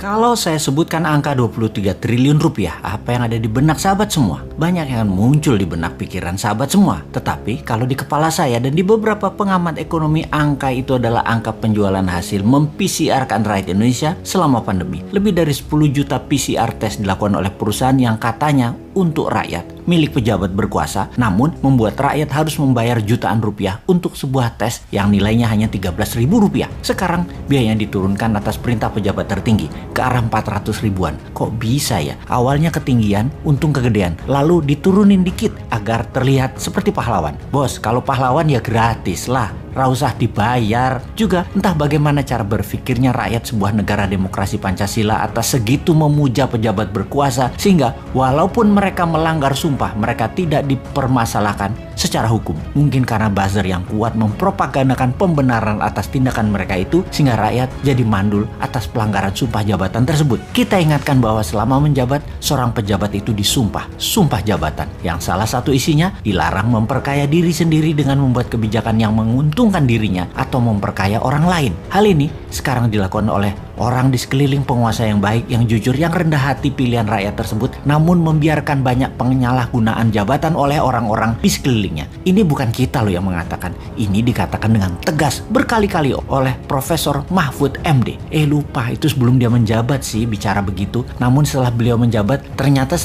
Kalau saya sebutkan angka 23 triliun rupiah, apa yang ada di benak sahabat semua? Banyak yang muncul di benak pikiran sahabat semua. Tetapi kalau di kepala saya dan di beberapa pengamat ekonomi, angka itu adalah angka penjualan hasil mem-PCR-kan rakyat Indonesia selama pandemi. Lebih dari 10 juta PCR tes dilakukan oleh perusahaan yang katanya untuk rakyat, milik pejabat berkuasa, namun membuat rakyat harus membayar jutaan rupiah untuk sebuah tes yang nilainya hanya 13.000 rupiah. Sekarang biayanya diturunkan atas perintah pejabat tertinggi ke arah 400 ribuan. Kok bisa ya? Awalnya ketinggian, untung kegedean, lalu diturunin dikit agar terlihat seperti pahlawan. Bos, kalau pahlawan ya gratis lah, usah dibayar. Juga entah bagaimana cara berpikirnya rakyat sebuah negara demokrasi Pancasila atas segitu memuja pejabat berkuasa, sehingga walaupun mereka melanggar sumpah, mereka tidak dipermasalahkan secara hukum. Mungkin karena buzzer yang kuat mempropagandakan pembenaran atas tindakan mereka itu, sehingga rakyat jadi mandul atas pelanggaran sumpah jabatan tersebut. Kita ingatkan bahwa selama menjabat, seorang pejabat itu disumpah sumpah jabatan, yang salah satu isinya dilarang memperkaya diri sendiri dengan membuat kebijakan yang menguntungkan dirinya atau memperkaya orang lain. Hal ini sekarang dilakukan oleh orang di sekeliling penguasa yang baik, yang jujur, yang rendah hati pilihan rakyat tersebut, namun membiarkan banyak penyalahgunaan jabatan oleh orang-orang di sekelilingnya. Ini bukan kita loh yang mengatakan, ini dikatakan dengan tegas berkali-kali oleh Profesor Mahfud MD. Lupa itu sebelum dia menjabat sih bicara begitu. Namun setelah beliau menjabat, ternyata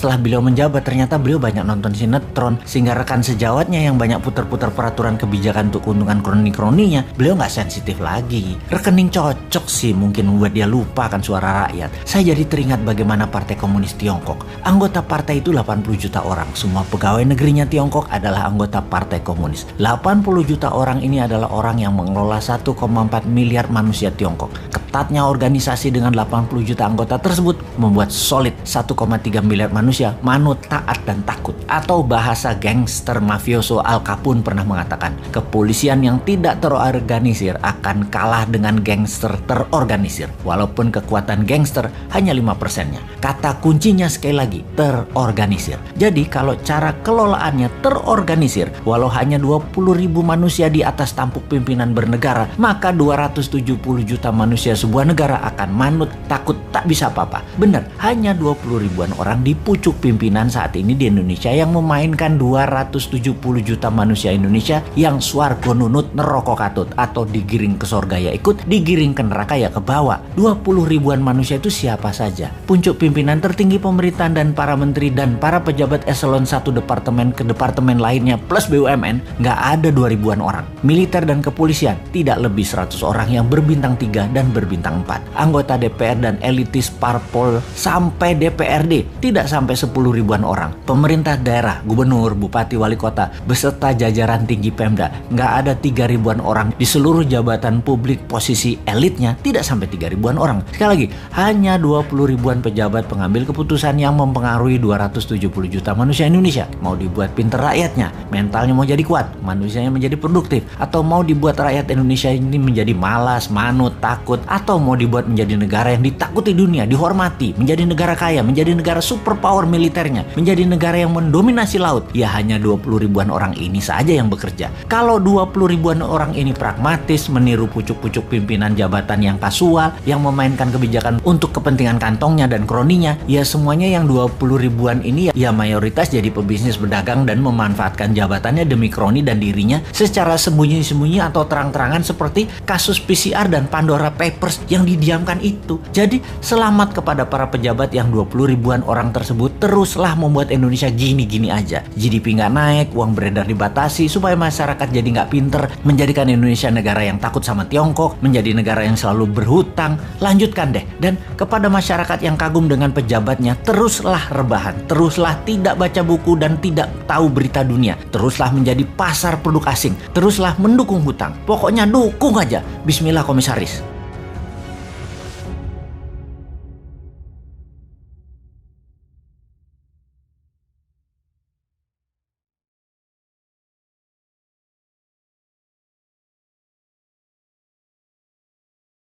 beliau banyak nonton sinetron, sehingga rekan sejawatnya yang banyak putar-putar peraturan kebijakan untuk keuntungan kroni-kroninya, beliau nggak sensitif lagi. Rekening cocok sih mungkin membuat dia lupa akan suara rakyat. Saya jadi teringat bagaimana Partai Komunis Tiongkok. Anggota partai itu 80 juta orang. Semua pegawai negerinya Tiongkok adalah anggota Partai Komunis. 80 juta orang ini adalah orang yang mengelola 1,4 miliar manusia Tiongkok. Ketatnya organisasi dengan 80 juta anggota tersebut membuat solid 1,3 miliar manusia manut, taat, dan takut. Atau bahasa gangster mafioso Al Capone pernah mengatakan, kepolisian yang tidak terorganisir akan kalah dengan gangster terorganisir. Walaupun kekuatan gangster hanya 5%-nya. Kata kuncinya sekali lagi, terorganisir. Jadi kalau cara kelolaannya terorganisir, walau hanya 20.000 manusia di atas tampuk pimpinan bernegara, maka 270 juta manusia sebuah negara akan manut, takut, tak bisa apa-apa. Benar, hanya 20 ribuan orang di pucuk pimpinan saat ini di Indonesia yang memainkan 270 juta manusia Indonesia yang swargo nunut neroko katut, atau digiring ke surga ya ikut, digiring ke neraka ya ke bawah. 20 ribuan manusia itu siapa saja? Puncuk pimpinan tertinggi pemerintahan dan para menteri dan para pejabat eselon 1 departemen ke departemen lainnya plus BUMN, nggak ada 2 ribuan orang. Militer dan kepolisian tidak lebih 100 orang yang berbintang 3 dan berbintang 4. Anggota DPR dan elitis parpol sampai DPRD tidak sampai 10 ribuan orang. Pemerintah daerah, gubernur, bupati, wali kota beserta jajaran tinggi Pemda, nggak ada 3 ribuan orang. Di seluruh jabatan publik posisi elitnya tidak sampai 3 ribuan orang. Sekali lagi, hanya 20 ribuan pejabat pengambil keputusan yang mempengaruhi 270 juta manusia Indonesia. Mau dibuat pinter rakyatnya, mentalnya mau jadi kuat, manusianya menjadi produktif, atau mau dibuat rakyat Indonesia ini menjadi malas, manut, takut, atau mau dibuat menjadi negara yang ditakuti dunia, dihormati, menjadi negara kaya, menjadi negara superpower militernya, menjadi negara yang mendominasi laut. Ya hanya 20 ribuan orang ini saja yang bekerja. Kalau 20 ribuan orang ini pragmatis, meniru pucuk-pucuk pimpinan jabatan yang kasual, yang memainkan kebijakan untuk kepentingan kantongnya dan kroninya, ya semuanya yang 20 ribuan ini ya mayoritas jadi pebisnis berdagang dan memanfaatkan jabatannya demi kroni dan dirinya secara sembunyi-sembunyi atau terang-terangan, seperti kasus PCR dan Pandora Papers yang didiamkan itu. Jadi selamat kepada para pejabat yang 20 ribuan orang tersebut teruslah membuat Indonesia gini-gini aja. GDP nggak naik, uang beredar dibatasi supaya masyarakat jadi nggak pinter, menjadikan Indonesia negara yang takut sama Tiongkok, menjadi negara yang selalu berhutang. Lanjutkan deh. Dan kepada masyarakat yang kagum dengan pejabatnya, teruslah rebahan, teruslah tidak baca buku dan tidak tahu berita dunia, teruslah menjadi pasar produk asing, teruslah mendukung hutang. Pokoknya dukung aja. Bismillah komisaris.